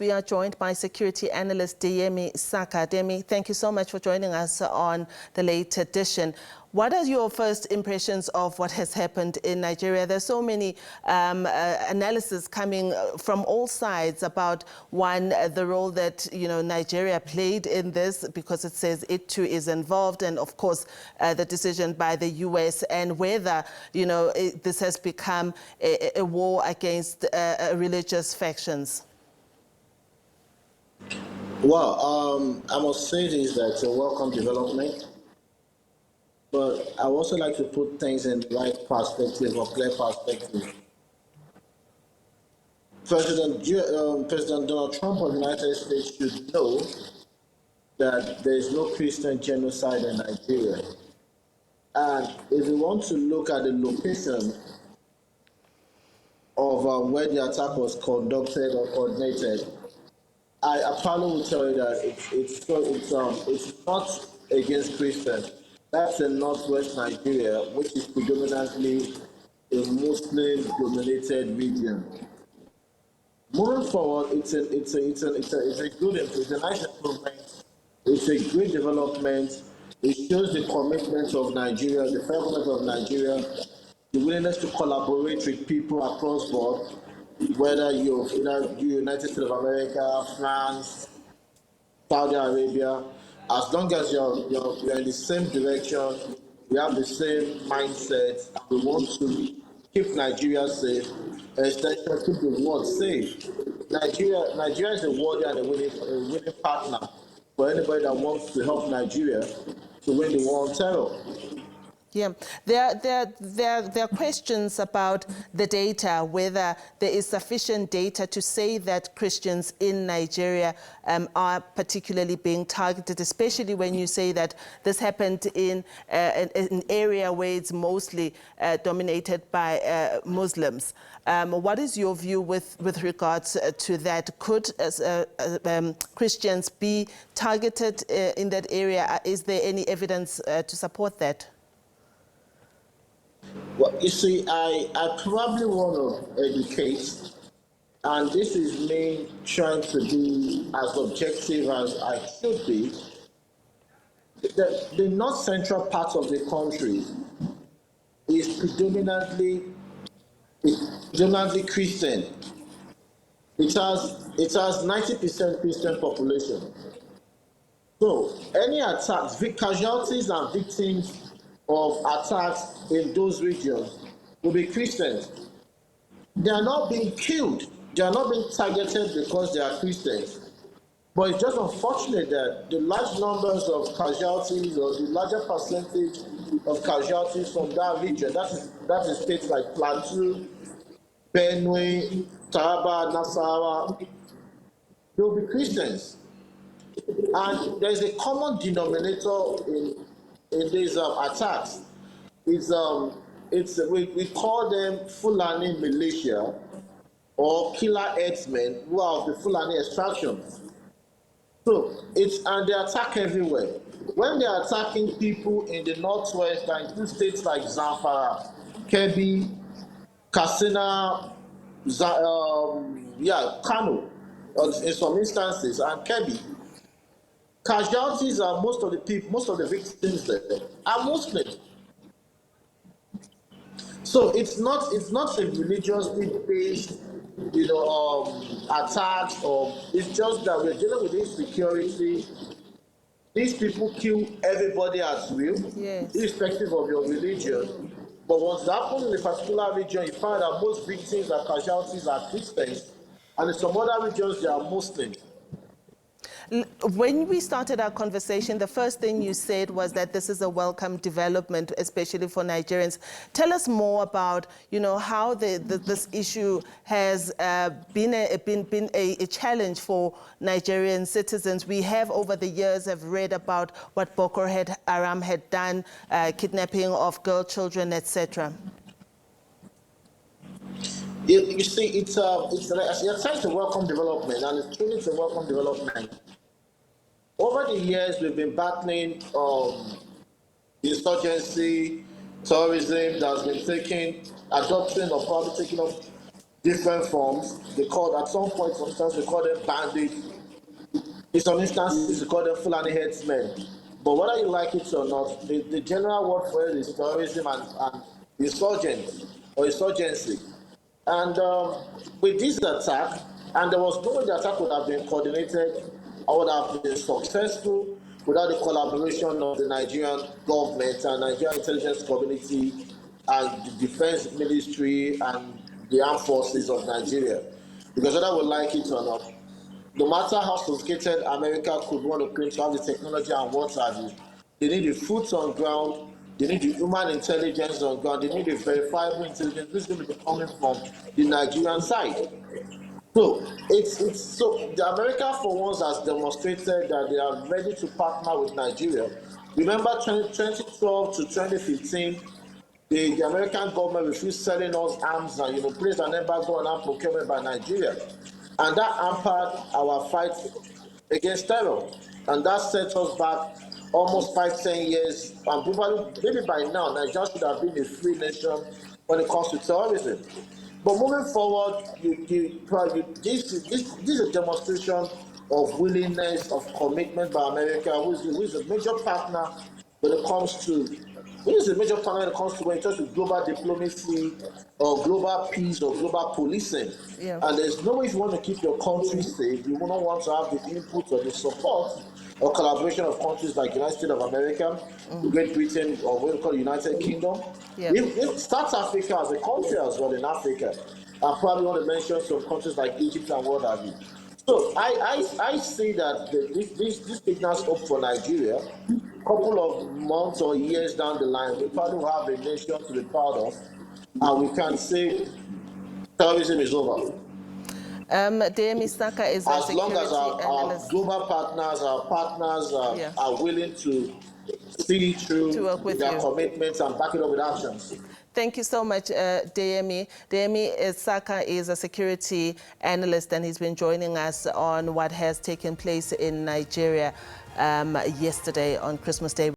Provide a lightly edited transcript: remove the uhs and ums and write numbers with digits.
we are joined by security analyst Deyemi Saka. Deyemi, thank you so much for joining us on the late edition. What are your first impressions of what has happened in Nigeria? There's so many analysis coming from all sides about, one, the role that Nigeria played in this, because it says it too is involved, and of course the decision by the US, and whether this has become a war against religious factions. Well, I must say this, that it's a welcome development. But I also like to put things in the right perspective or clear perspective. President Donald Trump of the United States should know that there is no Christian genocide in Nigeria. And if we want to look at the location of where the attack was conducted or coordinated, I probably will tell you that it's not against Christians. That's in northwest Nigeria, which is predominantly a Muslim-dominated region. Moving forward, it's a nice improvement. It's a great development. It shows the commitment of Nigeria, the federal government of Nigeria, the willingness to collaborate with people across board, whether you're United States of America, France, Saudi Arabia. As long as you're in the same direction, we have the same mindset, and we want to keep Nigeria safe, especially keep the world safe. Nigeria is a worthy and a winning partner for anybody that wants to help Nigeria to win the war on terror. Yeah, there are questions about the data, whether there is sufficient data to say that Christians in Nigeria are particularly being targeted, especially when you say that this happened in an area where it's mostly dominated by Muslims. What is your view with regards to that? Could Christians be targeted in that area? Is there any evidence to support that? Well, you see, I probably want to educate, and this is me trying to be as objective as I should be. The north central part of the country is predominantly Christian. It has 90% Christian population. So any attacks, casualties and victims of attacks in those regions will be Christians. They are not being killed. They are not being targeted because they are Christians. But it's just unfortunate that the large numbers of casualties, or the larger percentage of casualties from that region, that is states like Plateau, Benue, Taraba, Nasarawa, they will be Christians. And there's a common denominator in these attacks. We call them Fulani militia or killer herdsmen who are of the Fulani extraction. So and they attack everywhere. When they are attacking people in the northwest, and include states like Zamfara, Kebbi, Katsina, Kano, in some instances, and Kebbi, casualties are most of the victims there are Muslims. So it's not a religiously based, attack, or it's just that we're dealing with insecurity. These people kill everybody at will, yes, irrespective of your religion. But what's happened in a particular region, you find that most victims and casualties are Christians, and in some other regions they are Muslims. When we started our conversation, the first thing you said was that this is a welcome development, especially for Nigerians. Tell us more about, how this issue has been a challenge for Nigerian citizens. We have, over the years, have read about what Boko Haram had done, kidnapping of girl children, etc. You see, it's a welcome development, and it's truly a welcome development. Over the years, we've been battling insurgency, terrorism that has been adopting or probably taking up different forms. They called, at some point, for instance, they call them bandits. In some instances, they call them Fulani headsmen. But whether you like it or not, the general word for it is terrorism and insurgent or insurgency. And with this attack, and there was no way the attack would have been coordinated or would have been successful without the collaboration of the Nigerian government and Nigerian intelligence community and the defense ministry and the armed forces of Nigeria. Because whether we like it or not, no matter how sophisticated America could want to claim to have the technology and what have you, they need the fruits on ground, they need the human intelligence on ground, they need the verifiable intelligence which is going to be coming from the Nigerian side. So so the America for once has demonstrated that they are ready to partner with Nigeria. Remember 2012 to 2015, the American government refused selling us arms and placed an embargo on arms procurement by Nigeria. And that hampered our fight against terror. And that set us back almost 5-10 years. And probably, maybe by now, Nigeria should have been a free nation when it comes to terrorism. But moving forward, this is a demonstration of willingness, of commitment by America, who is a major partner when it comes to when it comes to global diplomacy or global peace or global policing. Yeah. And there's no way, if you want to keep your country safe, you will not want to have the input or the support or collaboration of countries like the United States of America, Great Britain, or what we call the United Kingdom. Yeah. If South Africa as a country as well in Africa, I probably want to mention some countries like Egypt and what have you. So I see that this signals hope for Nigeria. A couple of months or years down the line, we probably will have a nation to be proud of, and we can say terrorism is over. Deyemi Saka is a as long as our global partners, are willing to see through their commitments and back it up with actions. Thank you so much, Deyemi. Deyemi Saka is a security analyst, and he's been joining us on what has taken place in Nigeria yesterday on Christmas Day.